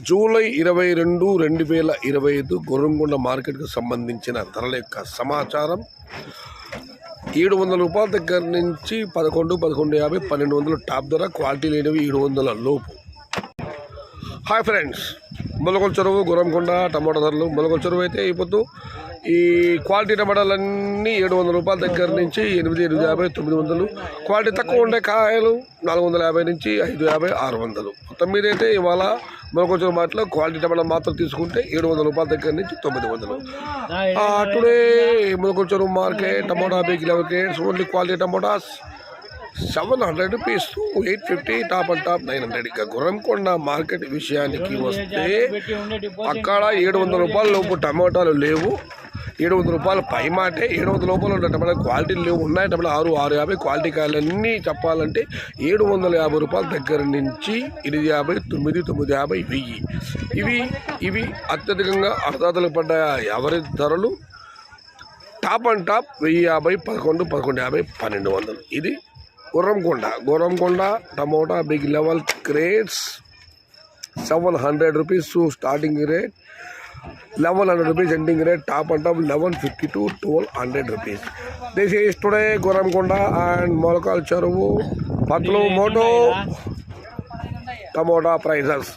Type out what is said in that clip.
July 22, 2025 గోరంకొండ మార్కెట్కు సంబంధించిన ధరల యొక్క సమాచారం. 700 రూపాయల దగ్గర నుంచి 11, 1150, 1200 టాప్ ధర, క్వాలిటీ లేనివి 700 లోపు. హాయ్ ఫ్రెండ్స్, మొలకల చెరువు గోరంకొండ టమాటా ధరలు. మొలకల చెరువు అయితే ఇప్పుడు ఈ క్వాలిటీ టమాటాలన్నీ 700 రూపాయల దగ్గర నుంచి 8, 850, 900. క్వాలిటీ తక్కువ ఉండే కాయలు 450 నుంచి 550, 600. మొత్తం మీద అయితే ఇవాళ మొలకల చెరువు మార్కెట్లో క్వాలిటీ టమాటా మాత్రం తీసుకుంటే 700 రూపాయల దగ్గర నుంచి 900. Today Molakala Cheruvu market tomato big level grades only quality tomatoes 700 rupees to 850, top and top 900. ఇక గోరంకొండ మార్కెట్ విషయానికి వస్తే అక్కడ 700 రూపాయల లోపు టమాటాలు లేవు. 700 రూపాయలు పై మాటే. 700 లోపల ఉన్న టమాటా క్వాలిటీలు లేవు. ఉన్నాయి టమాటా 6, 650. క్వాలిటీ కాయలన్నీ చెప్పాలంటే 750 రూపాయల దగ్గర నుంచి 850, 9, 950, 1000. ఇవి అత్యధికంగా అర్ధాతలు పడ్డ ఎవరి ధరలు. Top and top 1050, 11, 1150, 1200. ఇది Gorankonda tomato big level crates 700 rupees starting rate, 1100 rupees ending rate. Top and top 1150 to 1200 rupees. This is today Gorankonda and Molakalacheruvu Patlu Moto tomato prices.